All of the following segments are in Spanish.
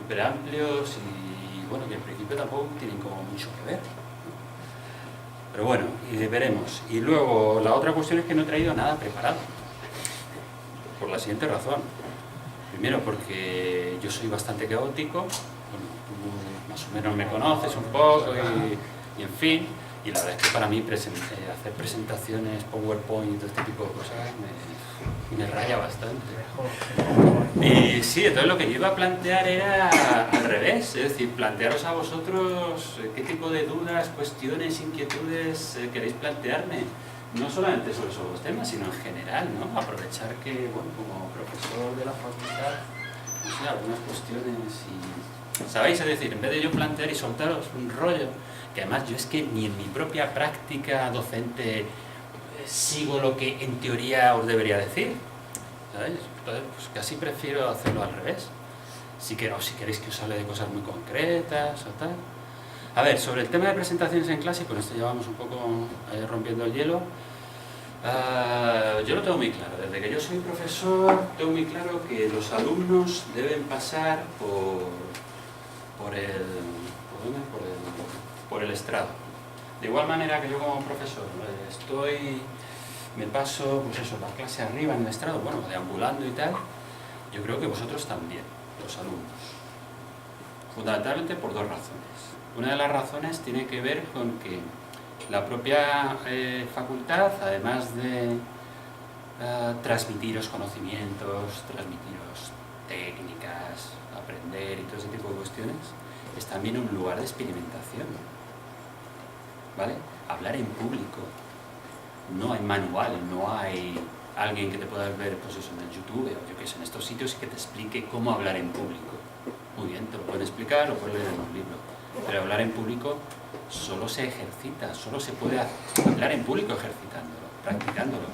súper amplios y bueno, que en principio tampoco tienen como mucho que ver, ¿no? Pero bueno, veremos. Y luego la otra cuestión es que no he traído nada preparado, por la siguiente razón. Primero porque yo soy bastante caótico, bueno, tú más o menos me conoces un poco y en fin, y la verdad es que para mí hacer presentaciones, PowerPoint y todo este tipo de cosas me raya bastante. Y sí, entonces lo que yo iba a plantear era al revés, es decir, plantearos a vosotros qué tipo de dudas, cuestiones, inquietudes queréis plantearme. No solamente sobre esos dos temas, sino en general, ¿no? Aprovechar que, bueno, como profesor de la facultad, no sé, algunas cuestiones y... ¿Sabéis? Es decir, en vez de yo plantear y soltaros un rollo, que además yo es que ni en mi propia práctica docente sigo lo que en teoría os debería decir, ¿sabéis? Entonces, pues casi prefiero hacerlo al revés. Si queréis que os hable de cosas muy concretas o tal. A ver, sobre el tema de presentaciones en clase, y con esto llevamos un poco rompiendo el hielo, yo lo tengo muy claro. Desde que yo soy profesor, tengo muy claro que los alumnos deben pasar por el estrado. De igual manera que yo como profesor me paso, pues eso, la clase arriba en el estrado, bueno, deambulando y tal, yo creo que vosotros también, los alumnos. Fundamentalmente por dos razones. Una de las razones tiene que ver con que la propia facultad, además de transmitiros conocimientos, transmitiros técnicas, aprender y todo ese tipo de cuestiones, es también un lugar de experimentación, ¿vale? Hablar en público. No hay manual, no hay alguien que te pueda ver, pues eso, en el YouTube o yo qué sé, en estos sitios y que te explique cómo hablar en público. Muy bien, te lo pueden explicar, lo puedes leer en un libro. Pero hablar en público solo se ejercita, solo se puede hablar en público ejercitándolo, practicándolo.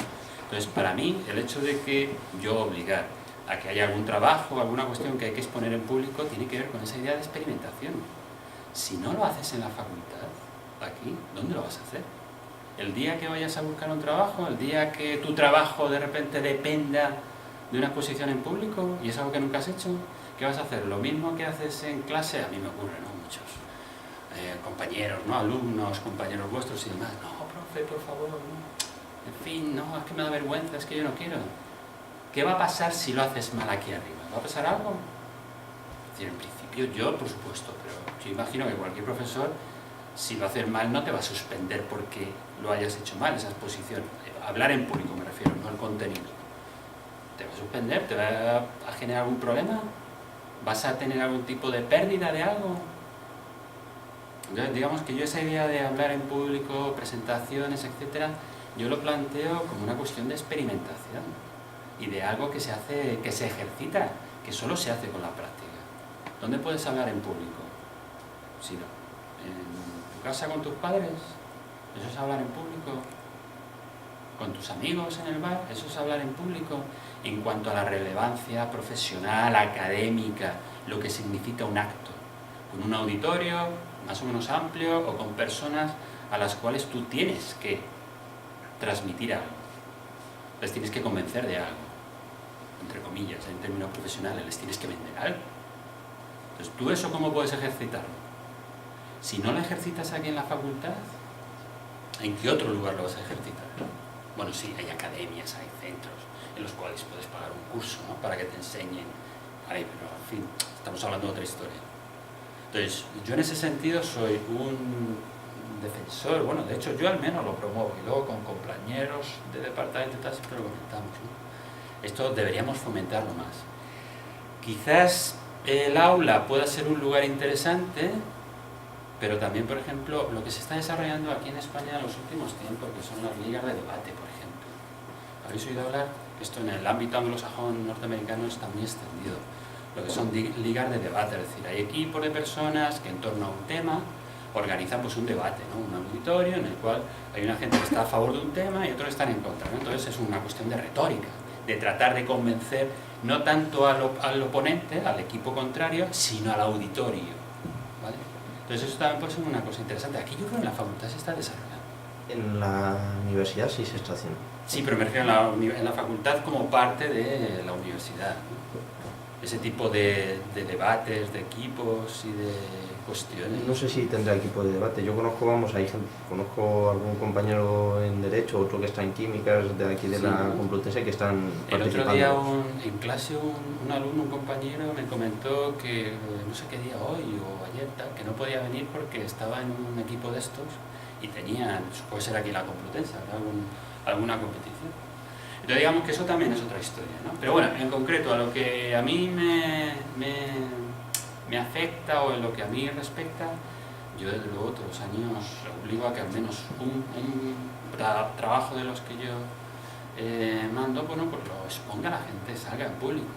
Entonces, para mí, el hecho de que yo obligar a que haya algún trabajo, alguna cuestión que hay que exponer en público, tiene que ver con esa idea de experimentación. Si no lo haces en la facultad, aquí, ¿dónde lo vas a hacer? El día que vayas a buscar un trabajo, el día que tu trabajo de repente dependa de una exposición en público y es algo que nunca has hecho, ¿qué vas a hacer? Lo mismo que haces en clase, a mí me ocurre, ¿no? Muchos compañeros, ¿no? Alumnos, compañeros vuestros y demás. No, profe, por favor, no. En fin, no, es que me da vergüenza, es que yo no quiero. ¿Qué va a pasar si lo haces mal aquí arriba? ¿Va a pasar algo? Es decir, en principio yo, por supuesto, pero yo imagino que cualquier profesor, si lo haces mal, no te va a suspender porque lo hayas hecho mal, esa exposición. Hablar en público me refiero, no el contenido. ¿Te va a suspender? ¿Te va a generar algún problema? ¿Vas a tener algún tipo de pérdida de algo? Entonces, digamos que yo esa idea de hablar en público, presentaciones, etcétera, yo lo planteo como una cuestión de experimentación y de algo que se hace, que se ejercita, que solo se hace con la práctica. ¿Dónde puedes hablar en público? Si no, en tu casa con tus padres, eso es hablar en público. Con tus amigos en el bar, eso es hablar en público. En cuanto a la relevancia profesional, académica, lo que significa un acto, con un auditorio más o menos amplio o con personas a las cuales tú tienes que transmitir algo, les tienes que convencer de algo, entre comillas, en términos profesionales, les tienes que vender algo. Entonces, ¿tú eso cómo puedes ejercitarlo? Si no lo ejercitas aquí en la facultad, ¿en qué otro lugar lo vas a ejercitar? Bueno, sí, hay academias, hay centros en los cuales puedes pagar un curso, ¿no? Para que te enseñen ahí, pero en fin, estamos hablando de otra historia. Entonces, yo en ese sentido soy un defensor, bueno, de hecho yo al menos lo promuevo y luego con compañeros de departamento y tal siempre lo comentamos, ¿no? Esto deberíamos fomentarlo más. Quizás el aula pueda ser un lugar interesante, pero también, por ejemplo, lo que se está desarrollando aquí en España en los últimos tiempos, que son las ligas de debate, por ejemplo. ¿Habéis oído hablar? Esto en el ámbito anglosajón norteamericano está muy extendido. Lo que son ligas de debate, es decir, hay equipos de personas que en torno a un tema organizan pues un debate, ¿no? Un auditorio en el cual hay una gente que está a favor de un tema y otros que están en contra, ¿no? Entonces es una cuestión de retórica, de tratar de convencer no tanto al oponente, al equipo contrario, sino al auditorio, ¿vale? Entonces eso también puede ser una cosa interesante. Aquí yo creo que en la facultad se está desarrollando. En la universidad sí se está haciendo. Sí, pero me refiero en la facultad como parte de la universidad, ¿no? ese tipo de debates, de equipos y de cuestiones. No sé si tendrá equipo de debate. Yo conozco, conozco algún compañero en Derecho, otro que está en Químicas de aquí de la Complutense, que están el participando. otro día en clase un alumno, un compañero, me comentó que no sé qué día, hoy o ayer, tal, que no podía venir porque estaba en un equipo de estos y tenían, puede ser aquí en la Complutense, habrá alguna competición. Entonces digamos que eso también es otra historia, ¿no? Pero bueno, en concreto, a lo que a mí me afecta o en lo que a mí respecta, yo desde luego todos los años obligo a que al menos un trabajo de los que yo mando, bueno, pues lo exponga a la gente, salga en público.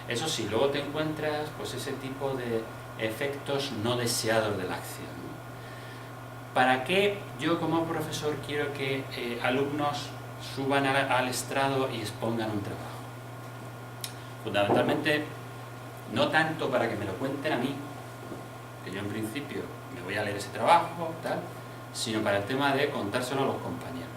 Eso sí, luego te encuentras pues ese tipo de efectos no deseados de la acción, ¿no? ¿Para qué yo como profesor quiero que alumnos suban al estrado y expongan un trabajo? Fundamentalmente, no tanto para que me lo cuenten a mí, que yo en principio me voy a leer ese trabajo, tal, sino para el tema de contárselo a los compañeros,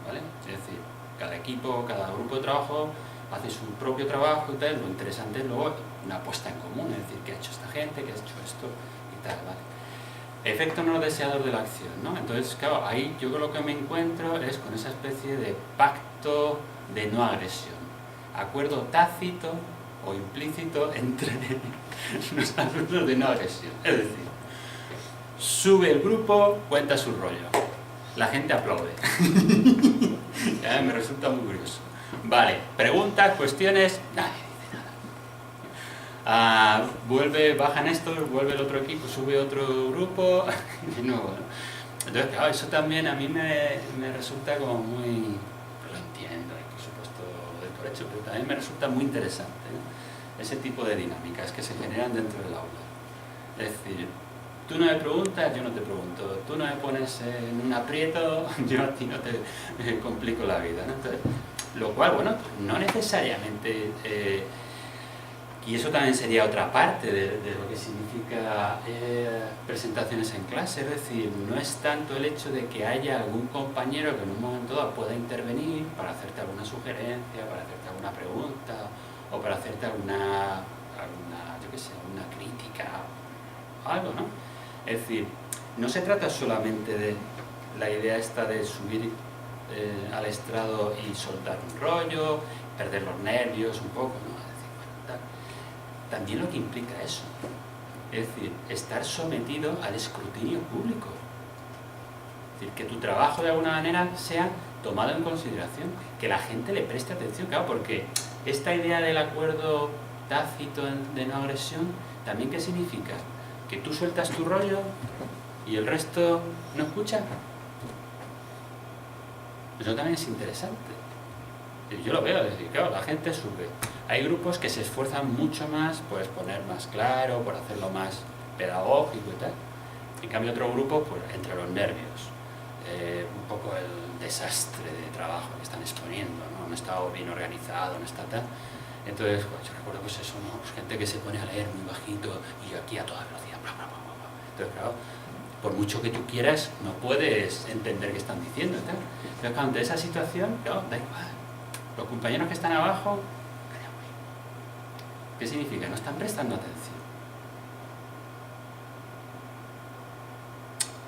¿vale? Es decir, cada equipo, cada grupo de trabajo hace su propio trabajo y tal, lo interesante es luego una puesta en común, es decir, qué ha hecho esta gente, qué ha hecho esto y tal, ¿vale? Efecto no deseado de la acción, ¿no? Entonces, claro, ahí yo lo que me encuentro es con esa especie de pacto de no agresión, acuerdo tácito o implícito entre los alumnos de no agresión. Es decir, sube el grupo, cuenta su rollo, la gente aplaude. Me resulta muy curioso. Vale, preguntas, cuestiones, nadie. Bajan estos, vuelve el otro equipo, sube otro grupo, de nuevo, ¿no? Entonces, claro, eso también a mí me resulta como muy, lo entiendo, y por supuesto lo doy por hecho, pero también me resulta muy interesante, ¿no? Ese tipo de dinámicas que se generan dentro del aula. Es decir, tú no me preguntas, yo no te pregunto, tú no me pones en un aprieto, yo a ti no te complico la vida, ¿no? Entonces, lo cual, bueno, no necesariamente... y eso también sería otra parte de lo que significa presentaciones en clase, es decir, no es tanto el hecho de que haya algún compañero que en un momento dado pueda intervenir para hacerte alguna sugerencia, para hacerte alguna pregunta o para hacerte alguna yo qué sé, una crítica, algo, ¿no? Es decir, no se trata solamente de la idea esta de subir al estrado y soltar un rollo, perder los nervios un poco, ¿no? También lo que implica eso, es decir, estar sometido al escrutinio público, es decir, que tu trabajo de alguna manera sea tomado en consideración, que la gente le preste atención, claro, porque esta idea del acuerdo tácito de no agresión, ¿también qué significa? Que tú sueltas tu rollo y el resto no escucha. Eso también es interesante. Yo lo veo, es decir, claro, la gente sube. Hay grupos que se esfuerzan mucho más por exponer más claro, por hacerlo más pedagógico y tal. En cambio, otro grupo, pues entre los nervios, un poco el desastre de trabajo que están exponiendo, ¿no? No está bien organizado, no está tal. Entonces, pues, yo recuerdo pues eso, ¿no? Pues gente que se pone a leer muy bajito y yo aquí a toda velocidad, bla, bla, bla, bla, bla. Entonces, claro, por mucho que tú quieras, no puedes entender qué están diciendo y tal. Pero claro, ante esa situación, claro, da igual. Los compañeros que están abajo, callamos. ¿Qué significa? No están prestando atención.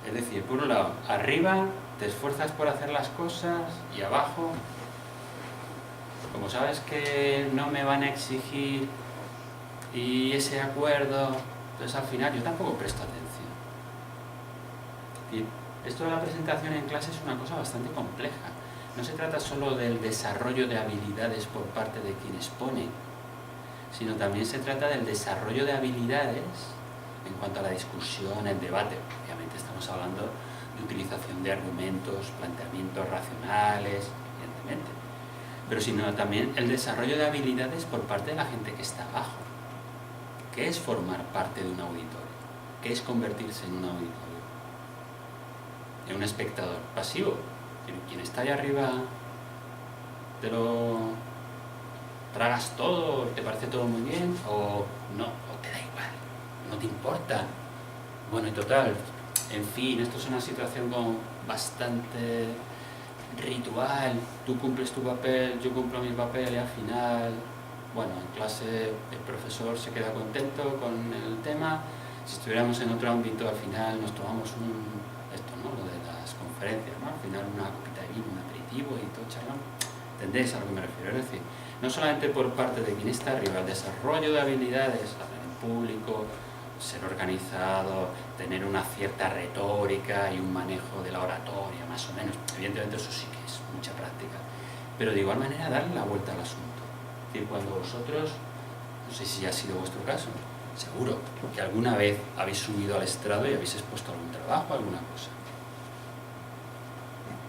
Es decir, por un lado, arriba te esfuerzas por hacer las cosas y abajo, como sabes que no me van a exigir y ese acuerdo, entonces al final yo tampoco presto atención. Es decir, esto de la presentación en clase es una cosa bastante compleja. No se trata solo del desarrollo de habilidades por parte de quien expone, sino también se trata del desarrollo de habilidades en cuanto a la discusión, el debate. Obviamente estamos hablando de utilización de argumentos, planteamientos racionales, evidentemente, pero sino también el desarrollo de habilidades por parte de la gente que está abajo. ¿Qué es formar parte de un auditorio? ¿Qué es convertirse en un auditorio? En un espectador pasivo. Quien está ahí arriba te lo tragas todo, te parece todo muy bien, o no, o te da igual, no te importa. Bueno, y total, en fin, esto es una situación como bastante ritual, tú cumples tu papel, yo cumplo mi papel y al final bueno, en clase el profesor se queda contento con el tema. Si estuviéramos en otro ámbito, al final nos tomamos esto, ¿no? Lo de las conferencias, ¿no? Al final una copita de vino, un aperitivo y todo charlando. ¿Entendéis a lo que me refiero? Es decir, no solamente por parte de quien está arriba, el desarrollo de habilidades, hablar en público, ser organizado, tener una cierta retórica y un manejo de la oratoria, más o menos. Evidentemente eso sí que es mucha práctica. Pero de igual manera darle la vuelta al asunto. Es decir, cuando vosotros, no sé si ha sido vuestro caso, seguro que alguna vez habéis subido al estrado y habéis expuesto algún trabajo, alguna cosa.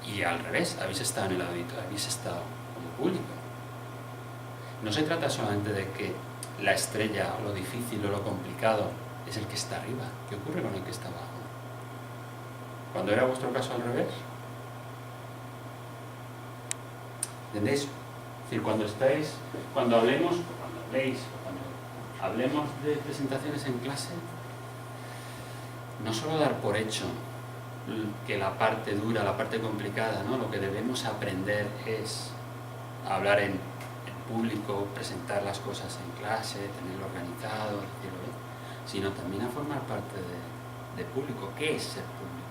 Y al revés, habéis estado en el auditorio, habéis estado como público. No se trata solamente de que la estrella, o lo difícil o lo complicado es el que está arriba. ¿Qué ocurre con el que está abajo? ¿Cuando era vuestro caso al revés? ¿Entendéis? Es decir, cuando hablemos de presentaciones en clase, no solo dar por hecho que la parte dura, la parte complicada, ¿no? Lo que debemos aprender es hablar en público, presentar las cosas en clase, tenerlo organizado, decirlo bien, sino también a formar parte de público. ¿Qué es ser público?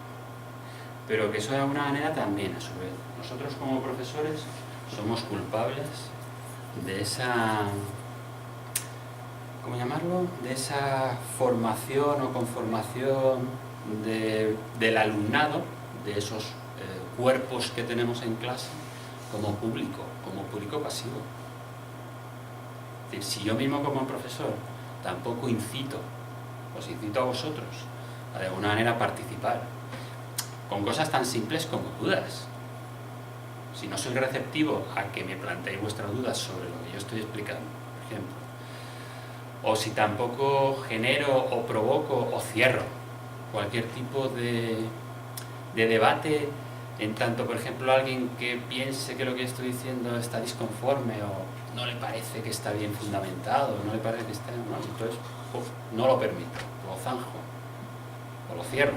Pero que eso de alguna manera también, a su vez, nosotros como profesores somos culpables de esa, ¿cómo llamarlo?, de esa formación o conformación del alumnado, de esos cuerpos que tenemos en clase, como público pasivo. Es decir, si yo mismo como profesor tampoco os incito a vosotros a de alguna manera participar con cosas tan simples como dudas. Si no soy receptivo a que me planteéis vuestras dudas sobre lo que yo estoy explicando, por ejemplo, o si tampoco genero o provoco o cierro cualquier tipo de debate, en tanto, por ejemplo, alguien que piense que lo que estoy diciendo está disconforme o no le parece que está bien fundamentado, no le parece que está... No, entonces no lo permito, lo zanjo o lo cierro.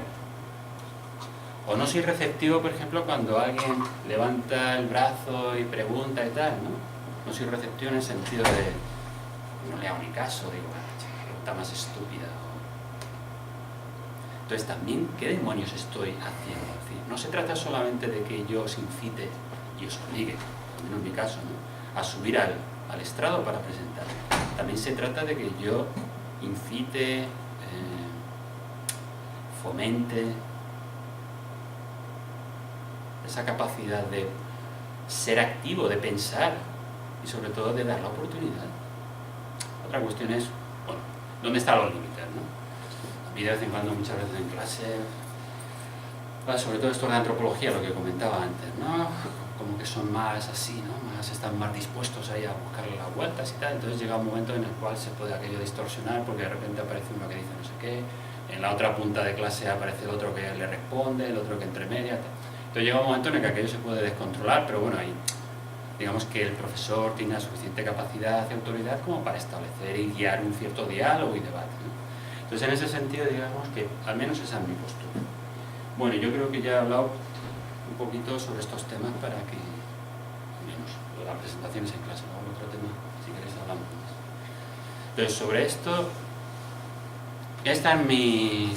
O no soy receptivo, por ejemplo, cuando alguien levanta el brazo y pregunta y tal, ¿no? No soy receptivo en el sentido de no le hago ni caso, digo, qué pregunta más estúpida. Entonces también, ¿qué demonios estoy haciendo? Es decir, no se trata solamente de que yo os incite y os obligue, al menos en mi caso, ¿no?, a subir al estrado para presentar. También se trata de que yo incite, fomente esa capacidad de ser activo, de pensar y sobre todo de dar la oportunidad. Otra cuestión es, bueno, ¿dónde están los límites, no? A mí de vez en cuando, muchas veces en clase, sobre todo esto de antropología, lo que comentaba antes, ¿no? Como que son más así, ¿no? Están más dispuestos ahí a buscarle las vueltas y tal. Entonces llega un momento en el cual se puede aquello distorsionar porque de repente aparece uno que dice no sé qué, en la otra punta de clase aparece el otro que le responde, el otro que entremedia, tal. Entonces llega un momento en el que aquello se puede descontrolar, pero bueno, ahí digamos que el profesor tiene la suficiente capacidad y autoridad como para establecer y guiar un cierto diálogo y debate, ¿no? Entonces en ese sentido digamos que al menos esa es mi postura. Bueno, yo creo que ya he hablado un poquito sobre estos temas para que, al menos, las presentaciones en clase, luego otro tema, si queréis hablamos más. Entonces sobre esto, esta es mi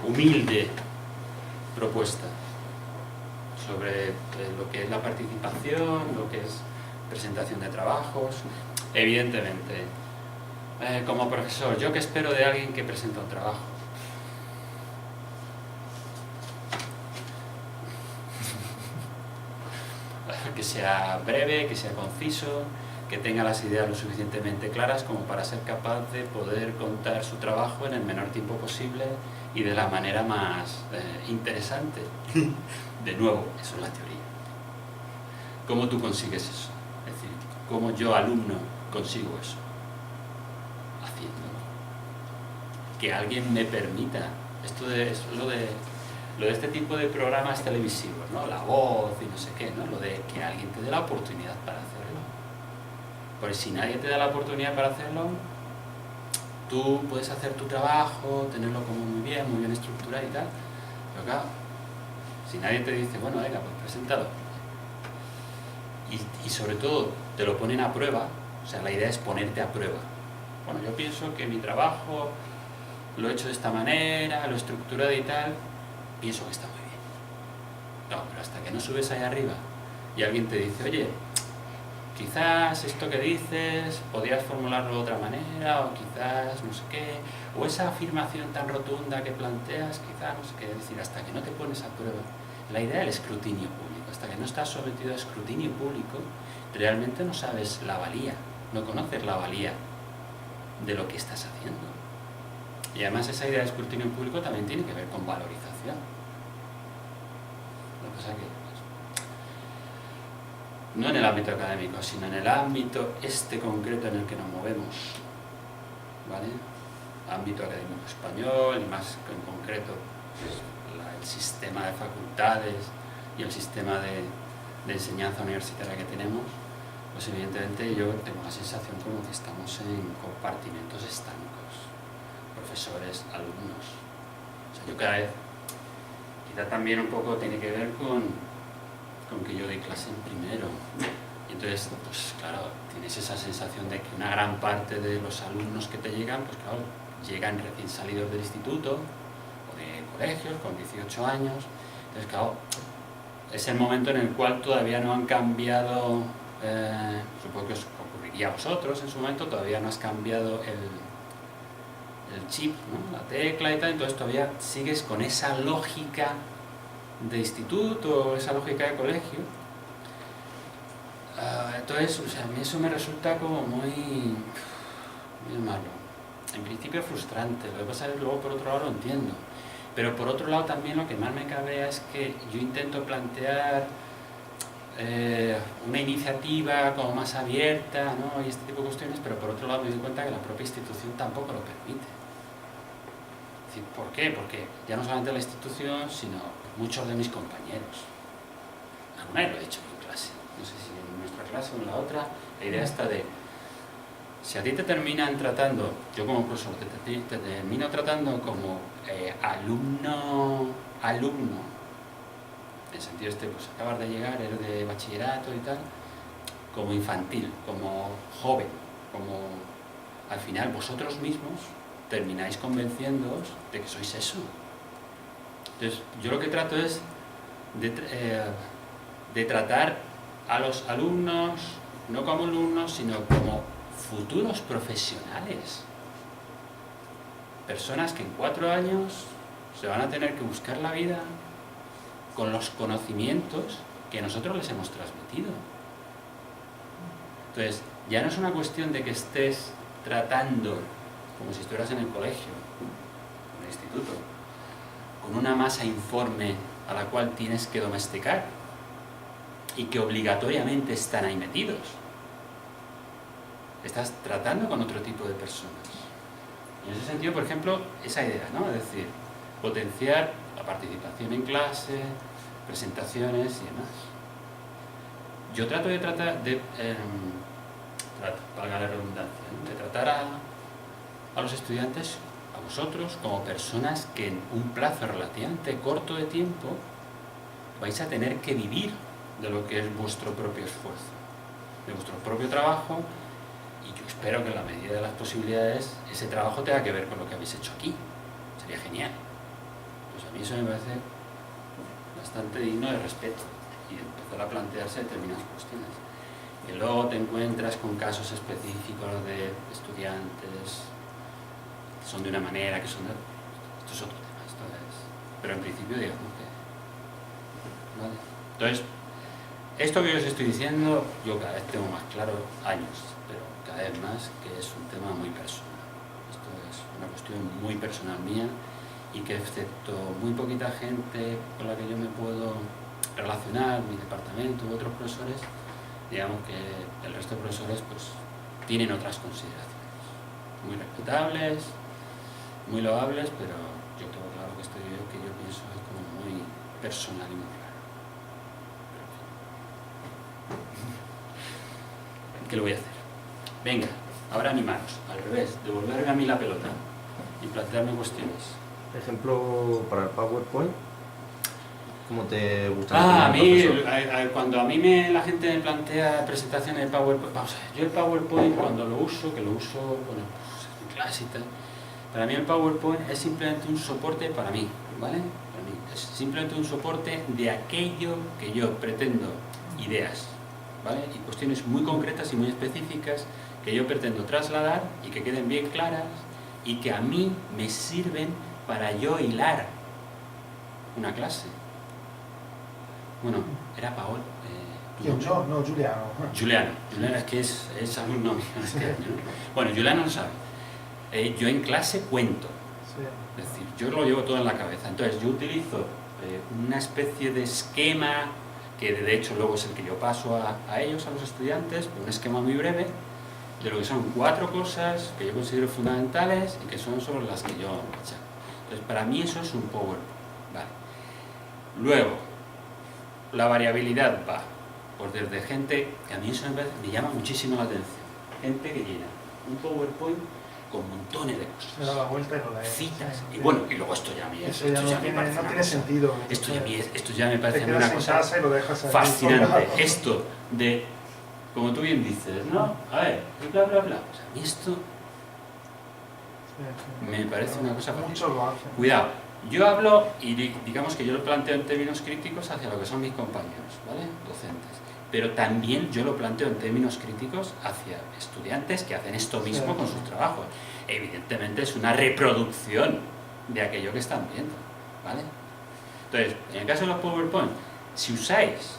humilde propuesta sobre lo que es la participación, lo que es presentación de trabajos. Evidentemente, como profesor, ¿yo qué espero de alguien que presenta un trabajo? Que sea breve, que sea conciso, que tenga las ideas lo suficientemente claras como para ser capaz de poder contar su trabajo en el menor tiempo posible y de la manera más interesante. De nuevo, eso es la teoría. ¿Cómo tú consigues eso? Es decir, ¿cómo yo, alumno, consigo eso? Haciéndolo. Que alguien me permita. Esto es lo de este tipo de programas televisivos, ¿no? La Voz y no sé qué, ¿no? Lo de que alguien te dé la oportunidad para hacerlo. Porque si nadie te da la oportunidad para hacerlo, tú puedes hacer tu trabajo, tenerlo como muy bien estructurado y tal, pero claro, si nadie te dice, bueno, venga, pues preséntalo, y sobre todo te lo ponen a prueba, O sea, la idea es ponerte a prueba. Bueno, yo pienso que mi trabajo lo he hecho de esta manera, lo he estructurado y tal, pienso que está muy bien. No, pero hasta que no subes ahí arriba y alguien te dice, oye, quizás esto que dices podrías formularlo de otra manera, o quizás no sé qué, o esa afirmación tan rotunda que planteas, quizás no sé qué. Es decir, hasta que no te pones a prueba. La idea del escrutinio público, hasta que no estás sometido a escrutinio público, realmente no sabes la valía, no conoces la valía de lo que estás haciendo. Y además esa idea de escrutinio público también tiene que ver con valorización. Lo que pasa que no en el ámbito académico, sino en el ámbito concreto en el que nos movemos, ¿vale? Ámbito académico español, y más en concreto pues, el sistema de facultades y el sistema de enseñanza universitaria que tenemos, pues evidentemente yo tengo la sensación como que estamos en compartimentos estancos, profesores, alumnos. O sea, yo cada vez, quizá también un poco tiene que ver con que yo doy clase en primero, y entonces, pues claro, tienes esa sensación de que una gran parte de los alumnos que te llegan, pues claro, llegan recién salidos del instituto o de colegios con 18 años, entonces claro, es el momento en el cual todavía no han cambiado, supongo que os ocurriría a vosotros en su momento, todavía no has cambiado el chip, ¿no? La tecla y tal, entonces todavía sigues con esa lógica de instituto, esa lógica de colegio. Entonces, o sea, a mí eso me resulta como muy malo. En principio frustrante, lo que pasa es que luego por otro lado lo entiendo. Pero por otro lado también lo que más me cabrea es que yo intento plantear una iniciativa como más abierta, ¿no? Y este tipo de cuestiones, pero por otro lado me doy cuenta que la propia institución tampoco lo permite. Es decir, ¿por qué? Porque ya no solamente la institución, sino muchos de mis compañeros. Alguna vez lo he dicho en clase, no sé si en nuestra clase o en la otra, la idea está de, si a ti te terminan tratando, yo como profesor te termino tratando como alumno, en el sentido pues acabas de llegar, eres de bachillerato y tal, como infantil, como joven, como al final vosotros mismos termináis convenciéndoos de que sois eso. Entonces, yo lo que trato es de tratar a los alumnos no como alumnos, sino como futuros profesionales. Personas que en 4 años se van a tener que buscar la vida con los conocimientos que nosotros les hemos transmitido. Entonces, ya no es una cuestión de que estés tratando como si estuvieras en el colegio, en el instituto, con una masa informe a la cual tienes que domesticar y que obligatoriamente están ahí metidos. Estás tratando con otro tipo de personas. Y en ese sentido, por ejemplo, esa idea, ¿no? Es decir, potenciar la participación en clase, presentaciones y demás. Yo trato de valga la redundancia, ¿no? De tratar a los estudiantes, a vosotros, como personas que en un plazo relativamente corto de tiempo vais a tener que vivir de lo que es vuestro propio esfuerzo, de vuestro propio trabajo, y yo espero que en la medida de las posibilidades ese trabajo tenga que ver con lo que habéis hecho aquí. Sería genial. Pues a mí eso me parece bastante digno de respeto y empezar a plantearse determinadas cuestiones. Y luego te encuentras con casos específicos de estudiantes que son de una manera, que son de... Esto es otro tema, pero en principio digamos que... ¿Vale? Entonces, esto que yo os estoy diciendo, yo cada vez tengo más claro, años, pero cada vez más, que es un tema muy personal. Esto es una cuestión muy personal mía y que excepto muy poquita gente con la que yo me puedo relacionar, mi departamento u otros profesores, digamos que el resto de profesores pues tienen otras consideraciones muy respetables, muy loables, pero yo tengo claro que esto que yo pienso es como muy personal y muy raro. ¿Qué lo voy a hacer? Venga, ahora animaros, al revés, devolverme a mí la pelota y plantearme cuestiones. Ejemplo para el PowerPoint. ¿Cómo te gusta? A mí, cuando a mí la gente me plantea presentaciones de PowerPoint, vamos a ver, yo el PowerPoint cuando lo uso, bueno, pues en clase y tal, para mí el PowerPoint es simplemente un soporte para mí, ¿vale? Para mí es simplemente un soporte de aquello que yo pretendo, ideas, ¿vale? Y cuestiones muy concretas y muy específicas que yo pretendo trasladar y que queden bien claras y que a mí me sirven para yo hilar una clase. Bueno, era Paolo. No, Giuliano. Giuliano es que es alumno mío este año, ¿no? Bueno, Giuliano lo sabe. Yo en clase cuento. Sí. Es decir, yo lo llevo todo en la cabeza. Entonces, yo utilizo una especie de esquema, que de hecho luego es el que yo paso a ellos, a los estudiantes, un esquema muy breve, de lo que son 4 cosas que yo considero fundamentales y que son sobre las que yo marcho. Entonces, para mí eso es un PowerPoint. Vale. Luego, la variabilidad va, pues desde gente, que a mí eso me llama muchísimo la atención, gente que llena un PowerPoint con montones de cosas, Se da la vuelta y lo lee. citas, y bueno, y luego esto ya a mí Eso ya no tiene sentido. esto ya me parece te una quedas en cosa casa y lo dejas ahí fascinante, colgado. esto de, como tú bien dices, ¿no? A ver, bla bla bla, o sea, a mí esto me parece una cosa fascinante. Muchos lo hacen. Cuidado, yo hablo y digamos que yo lo planteo en términos críticos hacia lo que son mis compañeros, ¿vale? Docentes. Pero también yo lo planteo en términos críticos hacia estudiantes que hacen esto mismo con sus trabajos. Evidentemente es una reproducción de aquello que están viendo, ¿vale? Entonces, en el caso de los PowerPoint, si usáis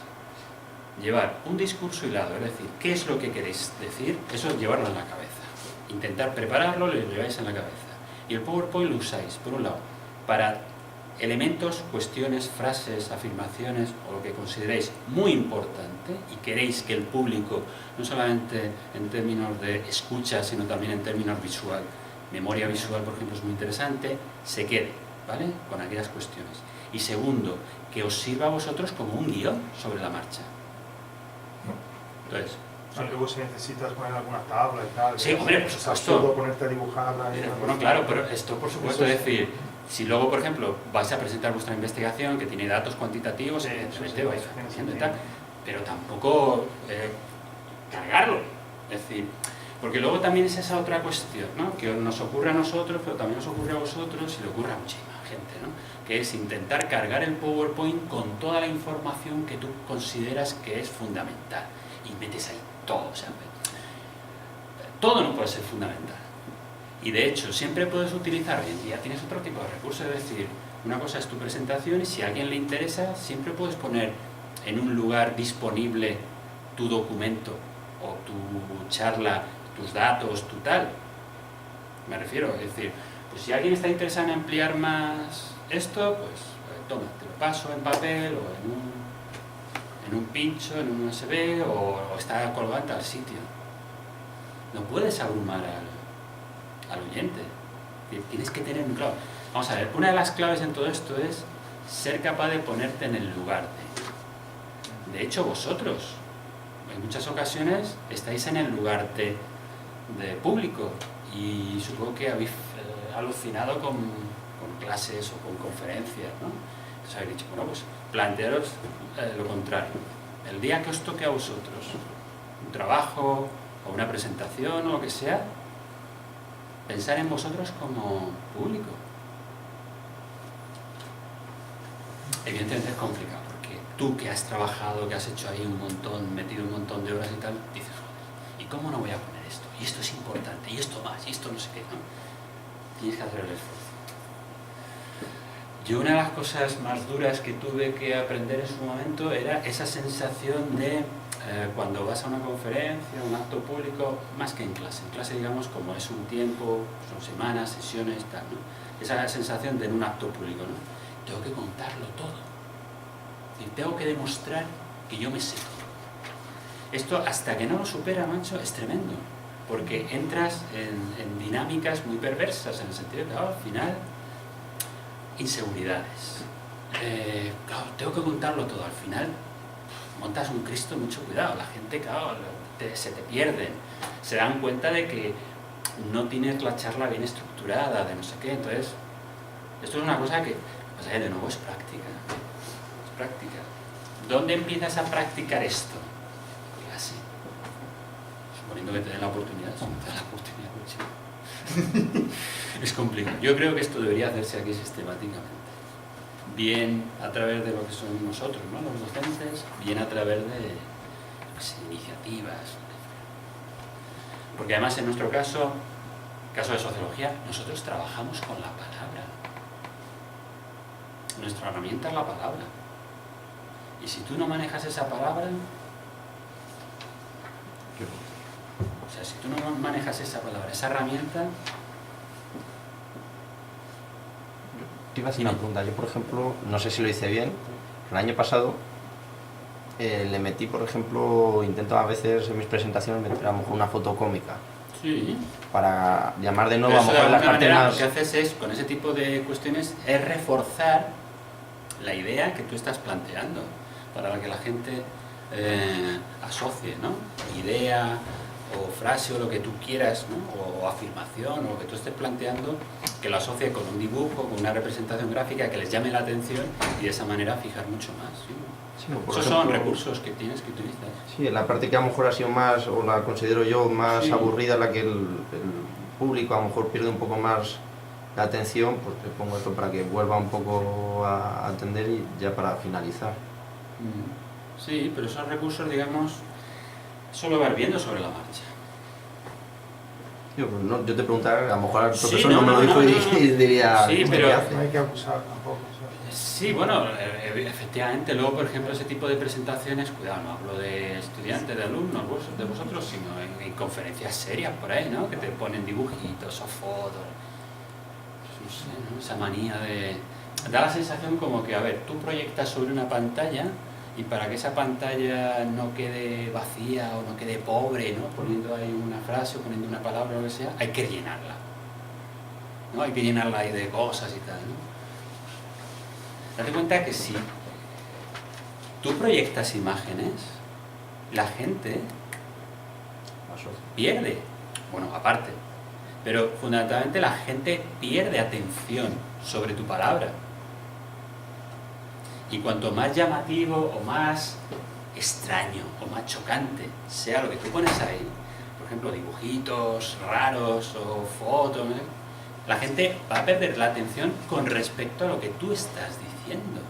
llevar un discurso hilado, es decir, ¿qué es lo que queréis decir? Eso es llevarlo en la cabeza. Intentar prepararlo, lo lleváis en la cabeza. Y el PowerPoint lo usáis, por un lado, para elementos, cuestiones, frases, afirmaciones o lo que consideréis muy importante y queréis que el público, no solamente en términos de escucha, sino también en términos visual, memoria visual, por ejemplo, es muy interesante, se quede, ¿vale? Con aquellas cuestiones. Y segundo, que os sirva a vosotros como un guión sobre la marcha. Entonces, Luego si necesitas poner alguna tabla y tal. sí, hombre, por es supuesto. absurdo ponerte a dibujarla. Bueno, claro, pero esto por supuesto, es decir, si luego, por ejemplo, vais a presentar vuestra investigación que tiene datos cuantitativos, evidentemente vais haciendo y tal, pero tampoco cargarlo. Es decir, porque luego también es esa otra cuestión, ¿no? Que nos ocurre a nosotros, pero también nos ocurre a vosotros y le ocurre a muchísima gente, ¿no? Que es intentar cargar el PowerPoint con toda la información que tú consideras que es fundamental y metes ahí todo, o sea, todo no puede ser fundamental. Y de hecho, siempre puedes utilizar, hoy en día tienes otro tipo de recursos, es decir, una cosa es tu presentación y si a alguien le interesa, siempre puedes poner en un lugar disponible tu documento o tu charla, tus datos, tu tal. Me refiero, es decir, pues si alguien está interesado en ampliar más esto, pues toma, te lo paso en papel o en un pincho, en un USB o está colgado en tal sitio. No puedes abrumar al oyente. Tienes que tener un claro. Vamos a ver, una de las claves en todo esto es ser capaz de ponerte en el lugar de. De hecho, vosotros, en muchas ocasiones, estáis en el lugar de público y supongo que habéis alucinado con clases o con conferencias, ¿no? Entonces habéis dicho, bueno, pues plantearos lo contrario. El día que os toque a vosotros un trabajo o una presentación o lo que sea, pensar en vosotros como público. Evidentemente es complicado, porque tú que has trabajado, que has hecho ahí un montón, metido un montón de horas y tal, dices, joder, ¿y cómo no voy a poner esto? Y esto es importante, y esto más, y esto no sé qué, ¿no? Tienes que hacer el esfuerzo. Yo una de las cosas más duras que tuve que aprender en su momento era esa sensación de cuando vas a una conferencia, un acto público, más que en clase digamos como es un tiempo, son semanas, sesiones, tal, ¿no? Esa sensación de en un acto público, ¿no? Tengo que contarlo todo, y tengo que demostrar que yo me sé todo. Esto hasta que no lo supera, macho, es tremendo, porque entras en dinámicas muy perversas, en el sentido de que al final, inseguridades, claro, tengo que contarlo todo, al final montas un Cristo, mucho cuidado, la gente, claro, se te pierden, se dan cuenta de que no tienes la charla bien estructurada, de no sé qué, entonces, esto es una cosa que, pues, de nuevo, es práctica, práctica. ¿Dónde empiezas a practicar esto? Clase. Suponiendo que te den la oportunidad, si no te dan la oportunidad, es complicado. Yo creo que esto debería hacerse aquí sistemáticamente. Bien a través de lo que somos nosotros, ¿no? Los docentes, bien a través de pues, iniciativas. Porque además en nuestro caso de sociología, nosotros trabajamos con la palabra. Nuestra herramienta es la palabra. Y si tú no manejas esa palabra, o sea, si tú no manejas esa palabra, esa herramienta... Te iba a hacer una pregunta. Yo, por ejemplo, no sé si lo hice bien, el año pasado le metí, por ejemplo, intento a veces en mis presentaciones meter a lo mejor una foto cómica. Sí. Para llamar de nuevo Pero a lo mejor las partes más... Lo que haces es, con ese tipo de cuestiones, es reforzar la idea que tú estás planteando, para que la gente asocie, ¿no? Idea o frase o lo que tú quieras, ¿no? O afirmación o lo que tú estés planteando, que lo asocie con un dibujo, con una representación gráfica que les llame la atención y de esa manera fijar mucho más. ¿Sí? Sí, por Esos ejemplo, son recursos que tienes que utilizar. Sí, la parte que a lo mejor ha sido más, o la considero yo más Sí. aburrida, la que el público a lo mejor pierde un poco más la atención, pues te pongo esto para que vuelva un poco a atender y ya para finalizar. Sí, pero esos recursos, digamos, solo vas viendo sobre la marcha. Yo te preguntaba, a lo mejor el Sí, profesor no me lo dijo y diría, Sí, ¿qué pero- hace? No hay que abusar tampoco. ¿sabes? Sí, bueno, efectivamente, luego, por ejemplo, ese tipo de presentaciones, cuidado, no hablo de estudiantes, de alumnos, de vosotros, sino en conferencias serias por ahí, ¿no? Que te ponen dibujitos o fotos, no sé, ¿no? Esa manía de... Da la sensación como que, a ver, tú proyectas sobre una pantalla y para que esa pantalla no quede vacía o no quede pobre, ¿no? Poniendo ahí una frase o poniendo una palabra o lo que sea, hay que llenarla, ¿no? Hay que llenarla ahí de cosas y tal, ¿no? Date cuenta que si tú proyectas imágenes, la gente pierde, bueno, aparte, pero fundamentalmente la gente pierde atención sobre tu palabra. Y cuanto más llamativo o más extraño o más chocante sea lo que tú pones ahí, por ejemplo, dibujitos raros o fotos, ¿eh? La gente va a perder la atención con respecto a lo que tú estás diciendo.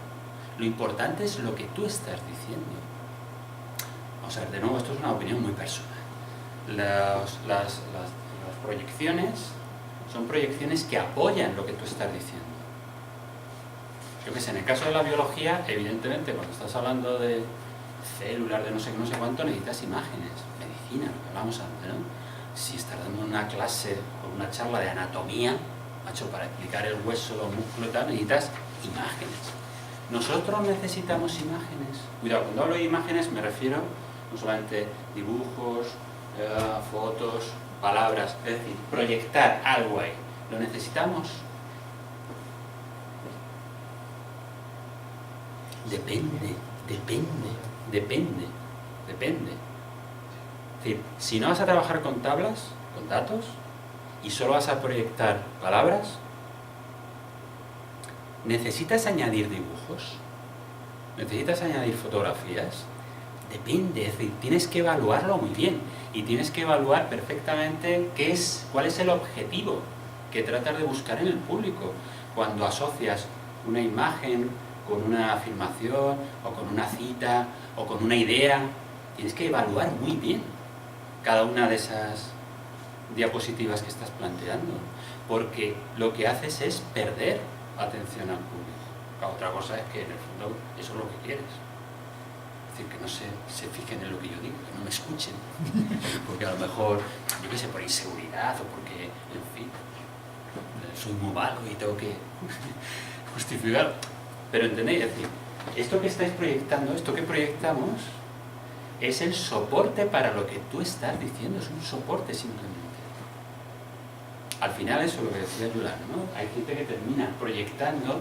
Lo importante es lo que tú estás diciendo. Vamos a ver, de nuevo, esto es una opinión muy personal. Las proyecciones son proyecciones que apoyan lo que tú estás diciendo. Yo qué sé, en el caso de la biología, evidentemente, cuando estás hablando de células, de no sé qué, no sé cuánto, necesitas imágenes. Medicina, lo que hablamos antes, ¿no? Si estás dando una clase o una charla de anatomía, macho, para explicar el hueso, los músculos y tal, necesitas imágenes. Nosotros necesitamos imágenes. Cuidado, cuando hablo de imágenes me refiero no solamente dibujos, fotos, palabras, es decir, proyectar algo ahí. ¿Lo necesitamos? Depende. Es decir, si no vas a trabajar con tablas, con datos, y solo vas a proyectar palabras, ¿necesitas añadir dibujos? ¿Necesitas añadir fotografías? Depende, es decir, tienes que evaluarlo muy bien y tienes que evaluar perfectamente cuál es el objetivo que tratas de buscar en el público. Cuando asocias una imagen con una afirmación o con una cita o con una idea, tienes que evaluar muy bien cada una de esas diapositivas que estás planteando, porque lo que haces es perder atención al público. La otra cosa es que en el fondo eso es lo que quieres. Es decir, que no se fijen en lo que yo digo, que no me escuchen, porque a lo mejor, yo qué sé, por inseguridad o porque, en fin, soy muy malo y tengo que justificar. Pero entendéis, es decir, esto que estáis proyectando, esto que proyectamos, es el soporte para lo que tú estás diciendo, es un soporte simplemente. Al final eso es lo que decía Yolanda, ¿no? Hay gente que termina proyectando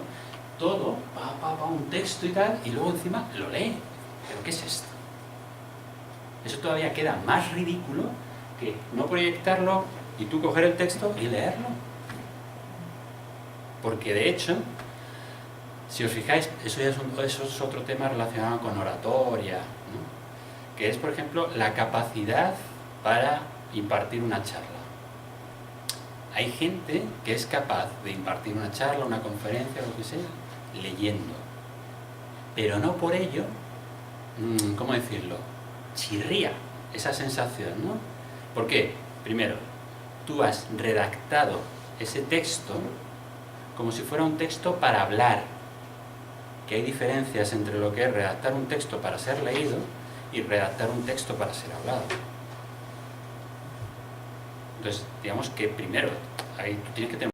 todo, un texto y tal, y luego encima lo lee. ¿Pero qué es esto? Eso todavía queda más ridículo que no proyectarlo y tú coger el texto y leerlo. Porque de hecho, Si os fijáis, eso es otro tema relacionado con oratoria, ¿no? Que es, por ejemplo, la capacidad para impartir una charla. Hay gente que es capaz de impartir una charla, una conferencia, lo que sea, leyendo. Pero no por ello, ¿cómo decirlo? Chirría esa sensación, ¿no? ¿Por qué? Primero, tú has redactado ese texto como si fuera un texto para hablar. Que hay diferencias entre lo que es redactar un texto para ser leído y redactar un texto para ser hablado. Entonces, digamos que primero, tú tienes que tener